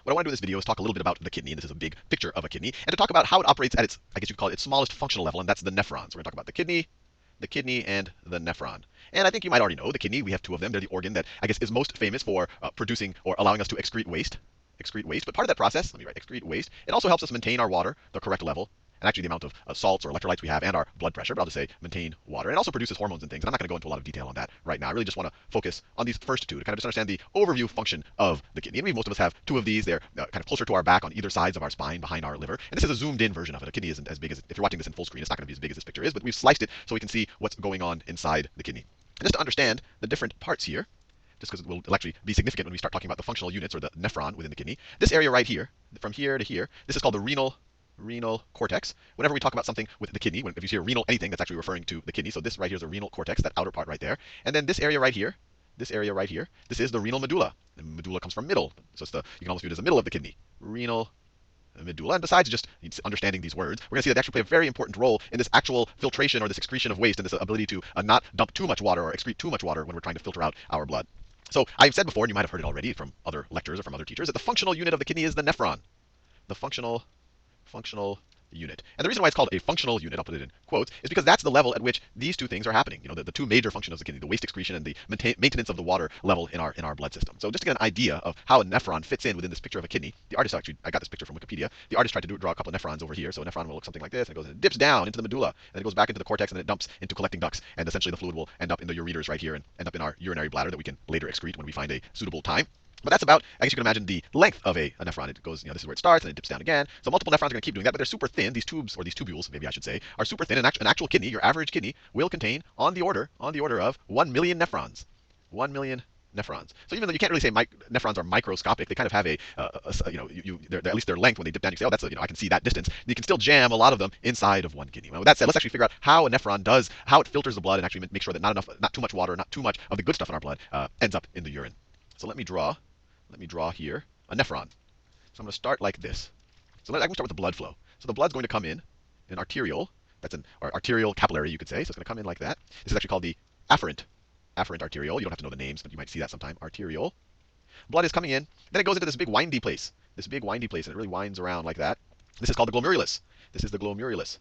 what I want to do in this video is talk a little bit about the kidney, and this is a big picture of a kidney, and to talk about how it operates at its, I guess you could call it its smallest functional level, and that's the nephrons. We're going to talk about the kidney, and the nephron. And I think you might already know the kidney. We have two of them. They're the organ that I guess is most famous for producing or allowing us to excrete waste. But part of that process, let me write excrete waste, it also helps us maintain our water, the correct level, and actually the amount of salts or electrolytes we have, and our blood pressure, but I'll just say maintain water. And it also produces hormones and things. And I'm not going to go into a lot of detail on that right now. I really just want to focus on these first two to kind of just understand the overview function of the kidney. And most of us have two of these. They're kind of closer to our back on either sides of our spine behind our liver. And this is a zoomed in version of it. A kidney isn't as big as, if you're watching this in full screen, it's not going to be as big as this picture is, but we've sliced it so we can see what's going on inside the kidney. And just to understand the different parts here, just because it'll actually be significant when we start talking about the functional units or the nephron within the kidney. This area right here, from here to here, this is called the renal cortex. Whenever we talk about something with the kidney, if you hear renal anything, that's actually referring to the kidney. So this right here is the renal cortex, that outer part right there. And then this area right here, this is the renal medulla. The medulla comes from middle, so it's you can almost view it as the middle of the kidney. Renal medulla. And besides just understanding these words, we're going to see that they actually play a very important role in this actual filtration or this excretion of waste and this ability to not dump too much water or excrete too much water when we're trying to filter out our blood. So I've said before, and you might have heard it already from other lectures or from other teachers, that the functional unit of the kidney is the nephron. The functional unit. And the reason why it's called a functional unit, I'll put it in quotes, is because that's the level at which these two things are happening. You know, the two major functions of the kidney, the waste excretion and the maintenance of the water level in our blood system. So just to get an idea of how a nephron fits in within this picture of a kidney, the artist actually, I got this picture from Wikipedia, the artist tried to draw a couple of nephrons over here. So a nephron will look something like this, and it goes and it dips down into the medulla, and it goes back into the cortex, and then it dumps into collecting ducts, and essentially the fluid will end up in the ureters right here and end up in our urinary bladder that we can later excrete when we find a suitable time. But that's about, I guess you can imagine the length of a nephron. It goes, this is where it starts, and it dips down again. So multiple nephrons are going to keep doing that, but they're super thin. These tubes, or these tubules, maybe I should say, are super thin. An actual kidney, your average kidney, will contain on the order of 1 million nephrons. 1 million nephrons. So even though you can't really say nephrons are microscopic, they kind of have at least their length when they dip down, you say, oh, that's I can see that distance. You can still jam a lot of them inside of one kidney. Well, with that said, let's actually figure out how a nephron how it filters the blood and actually make sure that not too much water, not too much of the good stuff in our blood ends up in the urine. So let me draw here a nephron. So I'm going to start like this. So I'm going to start with the blood flow. So the blood's going to come in an arterial. That's an arterial capillary, you could say. So it's going to come in like that. This is actually called the afferent arteriole. You don't have to know the names, but you might see that sometime. Arteriole. Blood is coming in. Then it goes into this big windy place. And it really winds around like that. This is called the glomerulus. This is the glomerulus.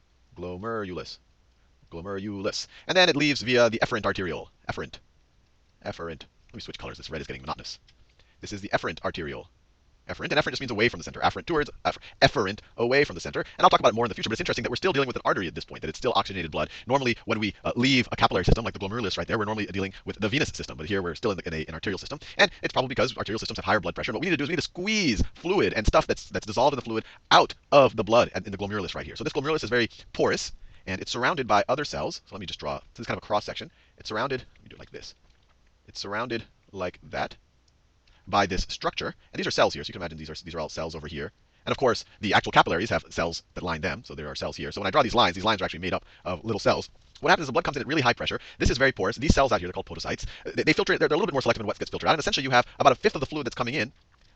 And then it leaves via the efferent arteriole. Efferent. Let me switch colors. This red is getting monotonous. This is the efferent arteriole. And efferent just means away from the center. Efferent, away from the center. And I'll talk about it more in the future, but it's interesting that we're still dealing with an artery at this point, that it's still oxygenated blood. Normally, when we leave a capillary system, like the glomerulus right there, we're normally dealing with the venous system, but here we're still in an arterial system. And it's probably because arterial systems have higher blood pressure. And what we need to do is we need to squeeze fluid and stuff that's dissolved in the fluid out of the blood in the glomerulus right here. So this glomerulus is very porous, and it's surrounded by other cells. So let me just draw, this is kind of a cross section. It's surrounded, let me do it like this. It's surrounded like that by this structure, and these are cells here, so you can imagine these are all cells over here. And of course, the actual capillaries have cells that line them, so there are cells here. So when I draw these lines are actually made up of little cells. What happens is the blood comes in at really high pressure. This is very porous. These cells out here, they're called podocytes. They filter, they're a little bit more selective in what gets filtered out, and essentially you have about a fifth of the fluid that's coming in.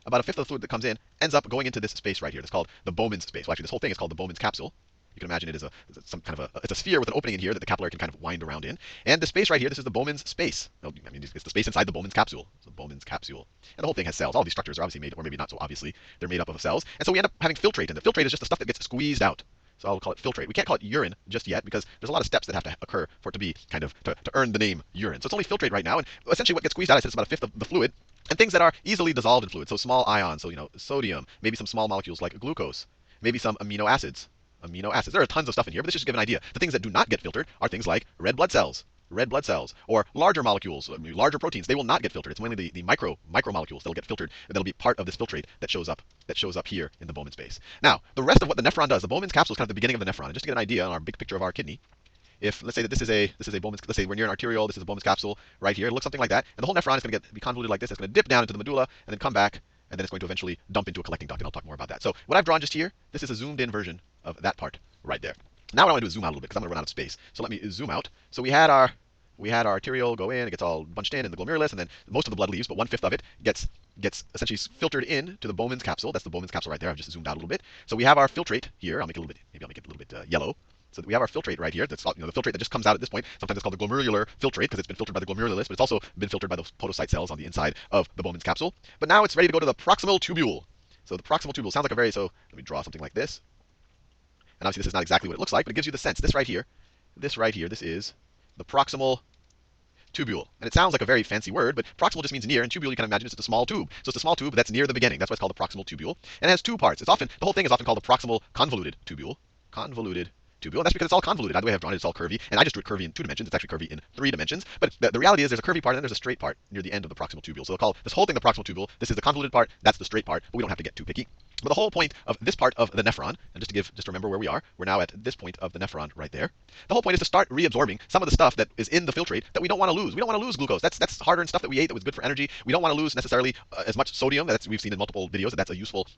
About a fifth of the fluid that comes in ends up going into this space right here. That's called the Bowman's space. Well, actually, this whole thing is called the Bowman's capsule. You can imagine it is it's a sphere with an opening in here that the capillary can kind of wind around in. And the space right here, this is the Bowman's space. No, I mean, it's the space inside the Bowman's capsule. It's the Bowman's capsule. And the whole thing has cells. All these structures are obviously made, or maybe not so obviously, they're made up of cells. And so we end up having filtrate. And the filtrate is just the stuff that gets squeezed out. So I'll call it filtrate. We can't call it urine just yet because there's a lot of steps that have to occur for it to be kind of, to earn the name urine. So it's only filtrate right now. And essentially what gets squeezed out, I said it's about a fifth of the fluid. And things that are easily dissolved in fluid. So small ions, so sodium, maybe some small molecules like glucose, maybe some amino acids. There are tons of stuff in here, but this just to give an idea. The things that do not get filtered are things like red blood cells, or larger molecules, larger proteins. They will not get filtered. It's mainly the micromolecules that'll get filtered, and that'll be part of this filtrate that shows up here in the Bowman space. Now, the rest of what the nephron does, the Bowman's capsule is kind of the beginning of the nephron. And just to get an idea on our big picture of our kidney, if let's say that this is a Bowman's, let's say we're near an arteriole, this is a Bowman's capsule right here. It looks something like that, and the whole nephron is going to be convoluted like this. It's going to dip down into the medulla and then come back, and then it's going to eventually dump into a collecting duct, and I'll talk more about that. So what I've drawn just here, this is a zoomed in version of that part right there. Now what I want to do is zoom out a little bit because I'm going to run out of space. So let me zoom out. So we had our arteriole go in, it gets all bunched in the glomerulus, and then most of the blood leaves, but 1/5 of it gets essentially filtered in to the Bowman's capsule. That's the Bowman's capsule right there. I've just zoomed out a little bit. So we have our filtrate here. Maybe I'll make it a little bit yellow. So we have our filtrate right here. That's the filtrate that just comes out at this point. Sometimes it's called the glomerular filtrate because it's been filtered by the glomerulus, but it's also been filtered by those podocyte cells on the inside of the Bowman's capsule. But now it's ready to go to the proximal tubule. So the proximal tubule sounds like a very, so let me draw something like this. And obviously this is not exactly what it looks like, but it gives you the sense. This right here, this is the proximal tubule. And it sounds like a very fancy word, but proximal just means near, and tubule, you can imagine it's a small tube. So it's a small tube that's near the beginning. That's why it's called the proximal tubule. And it has two parts. The whole thing is often called the proximal convoluted tubule. Convoluted tubule. And that's because it's all convoluted. Not the way I've drawn it, it's all curvy. And I just drew it curvy in 2 dimensions. It's actually curvy in 3 dimensions. But the reality is there's a curvy part and then there's a straight part near the end of the proximal tubule. So they'll call this whole thing the proximal tubule. This is the convoluted part. That's the straight part. But we don't have to get too picky. But the whole point of this part of the nephron, and just to remember where we are, we're now at this point of the nephron right there. The whole point is to start reabsorbing some of the stuff that is in the filtrate that we don't want to lose. We don't want to lose glucose. That's harder and stuff that we ate that was good for energy. We don't want to lose necessarily as much sodium. We've seen in multiple videos that's a useful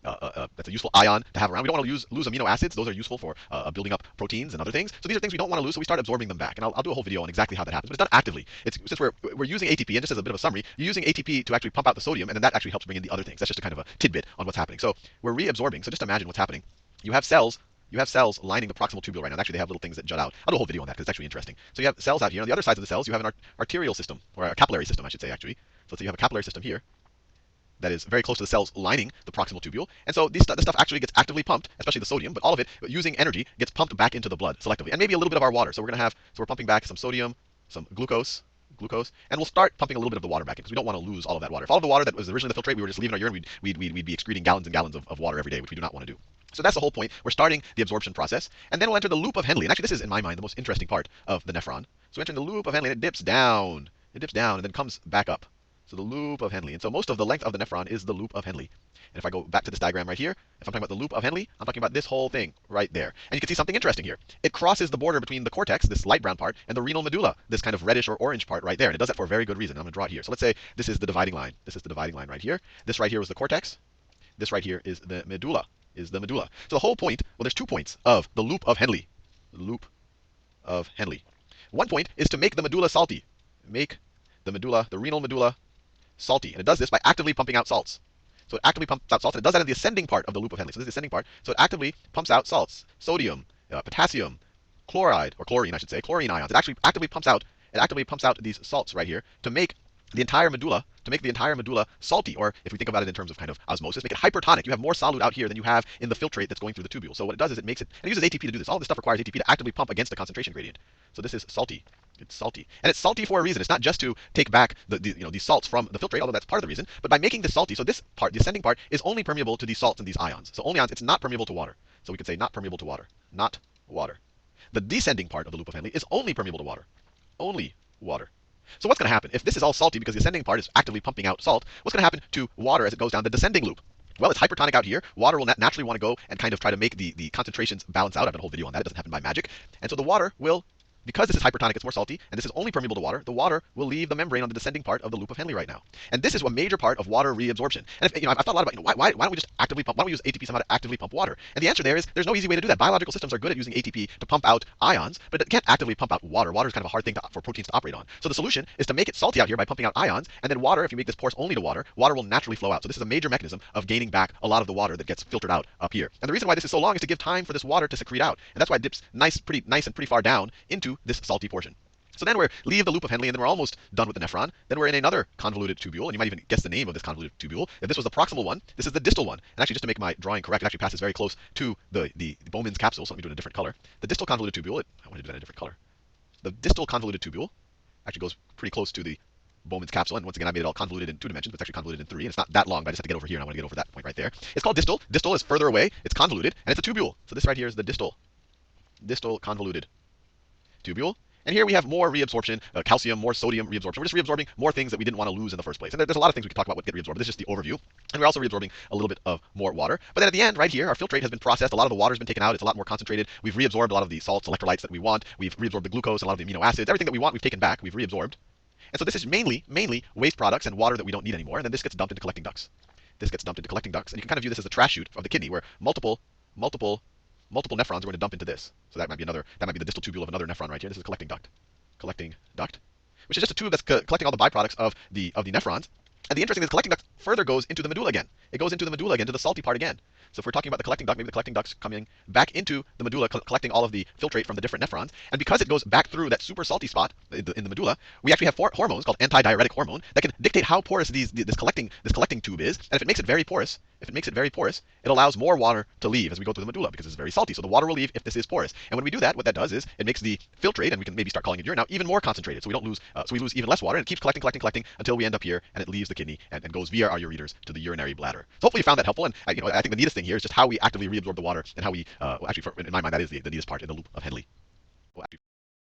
ion to have around. We don't want to lose amino acids. Those are useful for building up proteins and other things. So these are things we don't want to lose. So we start absorbing them back. And I'll do a whole video on exactly how that happens. But it's done actively. Since we're using ATP, and just as a bit of a summary, you're using ATP to actually pump out the sodium, and then that actually helps bring in the other things. That's just a kind of a tidbit on what's happening. So we're reabsorbing. So just imagine what's happening. You have cells lining the proximal tubule right now. And actually, they have little things that jut out. I'll do a whole video on that because it's actually interesting. So you have cells out here. On the other sides of the cells, you have an arterial system, or a capillary system, I should say, actually. So let's say you have a capillary system here that is very close to the cells lining the proximal tubule. And so this stuff actually gets actively pumped, especially the sodium, but all of it, using energy, gets pumped back into the blood selectively. And maybe a little bit of our water. So we're pumping back some sodium, some glucose, and we'll start pumping a little bit of the water back in because we don't want to lose all of that water. If all of the water that was originally the filtrate, we were just leaving our urine, we'd be excreting gallons and gallons of water every day, which we do not want to do. So that's the whole point. We're starting the absorption process, and then we'll enter the loop of Henle. And actually, this is, in my mind, the most interesting part of the nephron. So we enter the loop of Henle, and it dips down, and then comes back up. So the loop of Henle. And so most of the length of the nephron is the loop of Henle. And if I go back to this diagram right here, if I'm talking about the loop of Henle, I'm talking about this whole thing right there. And you can see something interesting here. It crosses the border between the cortex, this light brown part, and the renal medulla, this kind of reddish or orange part right there. And it does that for a very good reason. I'm going to draw it here. So let's say this is the dividing line. This is the dividing line right here. This right here is the cortex. This right here is the medulla. So the whole point, well, there's 2 points of the loop of Henle. The loop of Henle. One point is to make the medulla salty. Make the renal medulla salty. And it does this by actively pumping out salts. So it actively pumps out salts, and it does that in the ascending part of the loop of Henle. So this is the ascending part. So it actively pumps out salts, sodium, potassium, chloride, or chlorine, I should say, chlorine ions. It actually actively pumps out these salts right here to make the entire medulla salty, or if we think about it in terms of kind of osmosis, make it hypertonic. You have more solute out here than you have in the filtrate that's going through the tubule. So what it does is it makes it, and it uses ATP to do this. All this stuff requires ATP to actively pump against the concentration gradient. So this is salty. It's salty. And it's salty for a reason. It's not just to take back these salts from the filtrate, although that's part of the reason, but by making this salty, so this part, the ascending part, is only permeable to these salts and these ions. So only ions, it's not permeable to water. So we could say not permeable to water. Not water. The descending part of the loop of Henle is only permeable to water. Only water. So what's going to happen? If this is all salty because the ascending part is actively pumping out salt, what's going to happen to water as it goes down the descending loop? Well, it's hypertonic out here. Water will naturally want to go and kind of try to make the concentrations balance out. I've done a whole video on that. It doesn't happen by magic. And so the water will, because this is hypertonic, it's more salty, and this is only permeable to water, the water will leave the membrane on the descending part of the loop of Henle right now. And this is a major part of water reabsorption. And if, I've thought a lot about, why don't we just actively pump, why don't we use ATP somehow to actively pump water? And the answer there is, there's no easy way to do that. Biological systems are good at using ATP to pump out ions, but it can't actively pump out water. Water is kind of a hard thing for proteins to operate on. So the solution is to make it salty out here by pumping out ions, and then water, if you make this porous only to water, water will naturally flow out. So this is a major mechanism of gaining back a lot of the water that gets filtered out up here. And the reason why this is so long is to give time for this water to secrete out. And that's why it dips pretty nice and pretty far down into this salty portion. So then we leave the loop of Henle, and then we're almost done with the nephron. Then we're in another convoluted tubule, and you might even guess the name of this convoluted tubule. If this was the proximal one, this is the distal one. And actually, just to make my drawing correct, it actually passes very close to the Bowman's capsule, so let me do it in a different color. The distal convoluted tubule, I want to do that in a different color. The distal convoluted tubule actually goes pretty close to the Bowman's capsule, and once again, I made it all convoluted in 2 dimensions, but it's actually convoluted in 3, and it's not that long, but I just have to get over here, and I want to get over that point right there. It's called distal. Distal is further away, it's convoluted, and it's a tubule. So this right here is the distal convoluted tubule. And here we have more reabsorption, calcium, more sodium reabsorption. We're just reabsorbing more things that we didn't want to lose in the first place. And there's a lot of things we could talk about what get reabsorbed. This is just the overview. And we're also reabsorbing a little bit of more water. But then at the end, right here, our filtrate has been processed. A lot of the water's been taken out. It's a lot more concentrated. We've reabsorbed a lot of the salts, electrolytes that we want. We've reabsorbed the glucose, a lot of the amino acids. Everything that we want, we've taken back. We've reabsorbed. And so this is mainly waste products and water that we don't need anymore. And then this gets dumped into collecting ducts. And you can kind of view this as a trash chute of the kidney, where multiple nephrons are going to dump into this. So that might be the distal tubule of another nephron right here. This is a collecting duct, which is just a tube that's collecting all the byproducts of the nephrons. And the interesting thing is, collecting duct further goes into the medulla again. It goes into the medulla again, to the salty part again. So if we're talking about the collecting duct, maybe the collecting duct's coming back into the medulla, collecting all of the filtrate from the different nephrons. And because it goes back through that super salty spot in the medulla, we actually have hormones called antidiuretic hormone that can dictate how porous this collecting tube is. And if it makes it very porous, it allows more water to leave as we go through the medulla because it's very salty. So the water will leave if this is porous. And when we do that, what that does is it makes the filtrate, and we can maybe start calling it urine now, even more concentrated. So we don't lose, so we lose even less water, and it keeps collecting until we end up here, and it leaves the kidney and goes via our ureters to the urinary bladder. So hopefully you found that helpful. And I think the neatest thing here is just how we actively reabsorb the water and how we, in my mind, that is the neatest part in the loop of Henle. Well, actually,